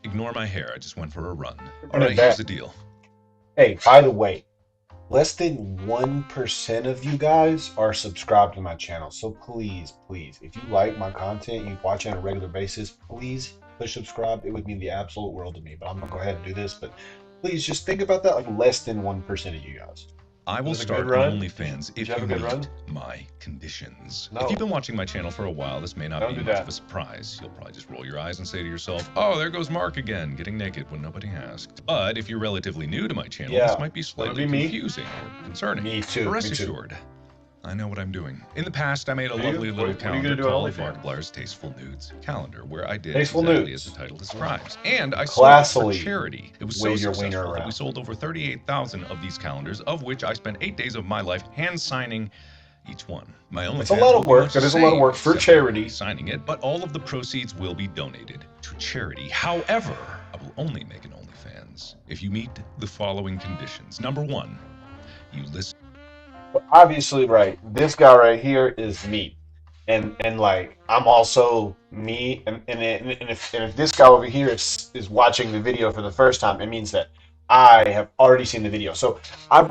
Ignore my hair. I just went for a run. All Bring it right, here's back. the deal. Hey, by the way, less than 1% of you guys are subscribed to my channel. So please, please, if you like my content, you watch it on a regular basis, please push subscribe. It would mean the absolute world to me. But I'm gonna go ahead and do this. But please just think about that, like less than 1% of you guys. I will Was it a good start an run? OnlyFans Did if you have you a good meet run? my conditions. No. If you've been watching my channel for a while, this may not Don't be do much that. of a surprise. You'll probably just roll your eyes and say to yourself, oh, there goes Mark again, getting naked when nobody asked. But if you're relatively new to my channel, Yeah. this might be slightly be me? confusing or concerning. Me too. But rest Me too. assured, I know what I'm doing. In the past, I made a Do you? lovely little What are you calendar gonna do on called OnlyFans? Markiplier's Tasteful Nudes calendar, where I did Tasteful exactly Nudes. as the title describes. And I sold it for Classily charity. It was so wave your wiener successful that we around. sold over 38,000 of these calendars, of which I spent 8 days of my life hand signing each one. My OnlyFans It's a lot will of be work. much That the is a lot of same, work for except I won't be charity. signing it, but all of the proceeds will be donated to charity. However, I will only make an OnlyFans if you meet the following conditions. Number 1, you listen. But obviously, right, this guy right here is me. And like I'm also me and if this guy over here is watching the video for the first time, it means that I have already seen the video. So I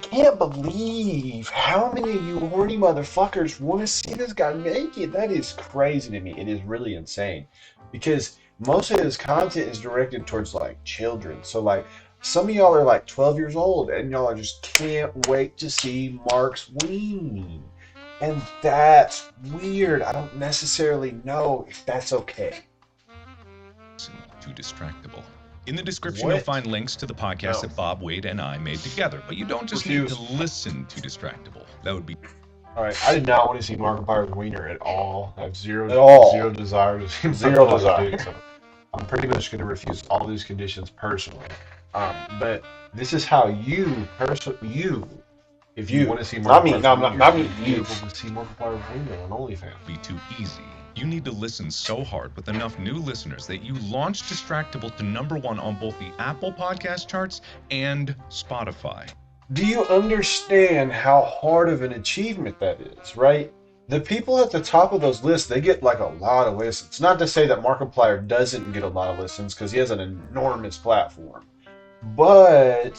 can't believe how many of you horny motherfuckers want to see this guy naked. That is crazy to me. It is really insane because most of his content is directed towards like children. So like some of y'all are like 12 years old and y'all just can't wait to see Mark's weenie. And that's weird. I don't necessarily know if that's okay. Too distractible. In the description, What? you'll find links to the podcast No. that Bob, Wade, and I made together. But you don't just need Refuse. to listen to Distractable. That would be All right, I did not want to see Markiplier's wiener at all. I have zero At all. zero desire to see Zero Markiplier desire. do so. I'm pretty much going to refuse all these conditions personally. But this is how you if you You. want to see Not me. Markiplier's No, wiener, not me. you'll be You. able to see Markiplier's wiener on OnlyFans. too easy. You need to listen so hard with enough new listeners that you launch Distractable to #1 on both the Apple podcast charts and Spotify. Do you understand how hard of an achievement that is, right? The people at the top of those lists, they get like a lot of listens. Not to say that Markiplier doesn't get a lot of listens because he has an enormous platform. But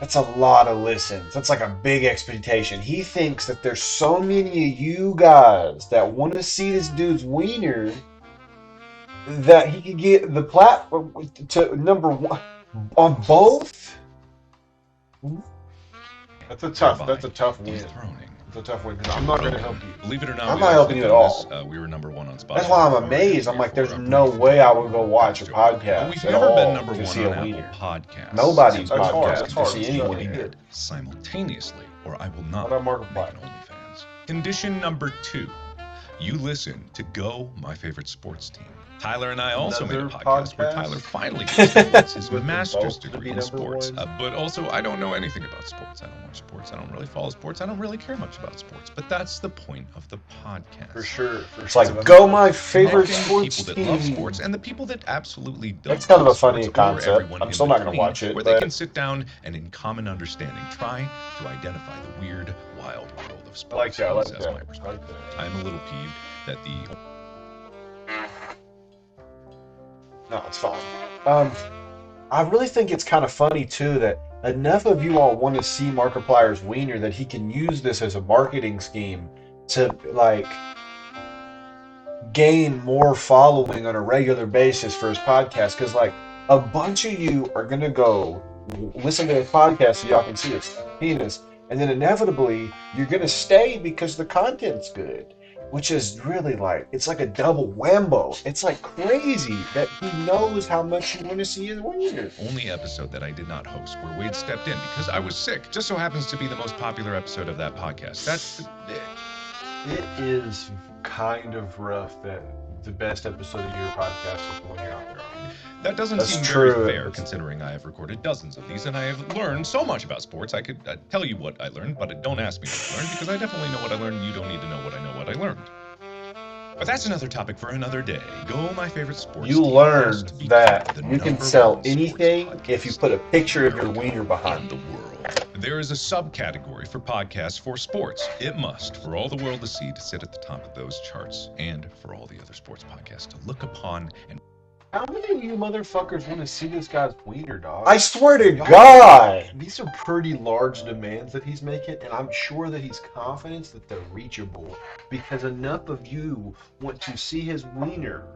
that's a lot of listens. That's like a big expectation. He thinks that there's so many of you guys that want to see this dude's wiener that he could get the platform to #1 on both. That's a Thereby tough win. dethroning. It's a tough win. 'Cause I'm not going to help you. Believe it or not, I'm we not helping actually you at done all. this. We were #1 on Spotify. That's why I'm for amazed. I'm three or like, there's four no pretty way I would go watch a But podcast we've at never been all number to 1 see on a Apple wiener. Podcasts. Nobody's So podcast podcast to see conditions anyone will be here. met simultaneously, or I will not What about make Markiplier? an OnlyFans. Condition number 2. You listen to Go, My Favorite Sports Team. Tyler and I also made a Another podcast where podcast? Tyler finally gets to release his With them master's both to degree be in number sports. one? But also, I don't know anything about sports. I don't watch sports. I don't really follow sports. I don't really care much about sports. But that's the point of the podcast. For sure. It's like, go my favorite Connecting the sports people that love team. sports and the people that absolutely don't. That's kind of love a funny sports, or concept. everyone I'm in still not going to between, watch it, where they but can sit down and, in common understanding, try to identify the weird, wild world of sports. I like that. I like That's that. my I perspective. like that. I'm a little peeved that the no, it's fine. I really think it's kind of funny too that enough of you all want to see Markiplier's wiener that he can use this as a marketing scheme to like gain more following on a regular basis for his podcast. Because like a bunch of you are gonna go listen to his podcast so y'all can see his penis, and then inevitably you're gonna stay because the content's good. Which is really like, it's like a double whambo. It's like crazy that he knows how much you want to see his wiener. only episode that I did not host where Wade stepped in because I was sick. Just so happens to be the most popular episode of that podcast. That's It is kind of rough that the best episode of your podcast is the one you're out there on. That doesn't That's seem true. very fair, considering I have recorded dozens of these and I have learned so much about sports. I could tell you what I learned, but don't ask me what I learned because I definitely know what I learned and you don't need to know what I know what I learned. But that's another topic for another day. Go, My Favorite Sports You Team learned has become that the you can #1 sell sports anything podcast if you put a picture of your in wiener behind the it. world. There is a subcategory for podcasts for sports. It must, for all the world to see, to sit at the top of those charts, and for all the other sports podcasts to look upon and How many of you motherfuckers want to see this guy's wiener, dog? I swear to Y'all- God. These are pretty large demands that he's making, and I'm sure that he's confident that they're reachable because enough of you want to see his wiener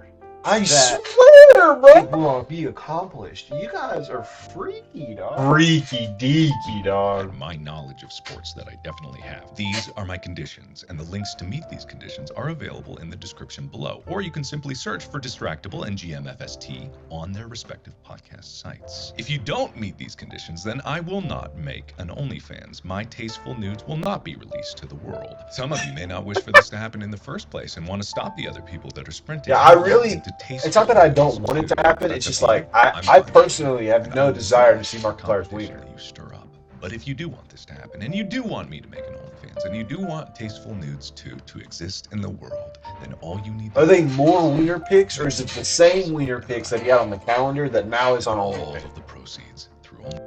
I that swear, it bro. will be accomplished. You guys are freaky, dog. Freaky deaky, dog. And my knowledge of sports that I definitely have. These are my conditions, and the links to meet these conditions are available in the description below. Or you can simply search for Distractable and GMFST on their respective podcast sites. If you don't meet these conditions, then I will not make an OnlyFans. My tasteful nudes will not be released to the world. Some of you may not wish for this to happen in the first place and want to stop the other people that are sprinting. Yeah, I really. into tasteful It's not that I don't nudes want it to too. happen. That's It's just up to like you. I I'm fine. personally have And no I will desire to see support Markiplier's competition wiener. that you stir up. But if you do want this to happen, and you do want me to make an OnlyFans, and you do want tasteful nudes too to exist in the world, then all you need to Are they do more wiener pics, or is it the same wiener pics that he had on the calendar that now is on all OnlyFans? of the proceeds through Only.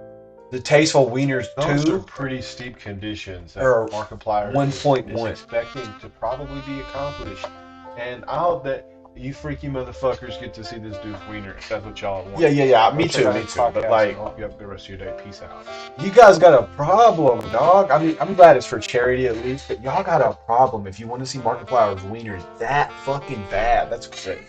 The tasteful wieners Those are too. pretty steep conditions that Or Markiplier 1.1. is expecting to probably be accomplished. And I hope that you freaky motherfuckers get to see this dude's wiener if that's what y'all want. Yeah. Me Go check too. out Me his too. podcast, But and like, I hope you have a good rest of your day. Peace out. you guys got a problem, dog. I mean, I'm glad it's for charity at least, but y'all got a problem if you want to see Markiplier's wiener that fucking bad. That's great.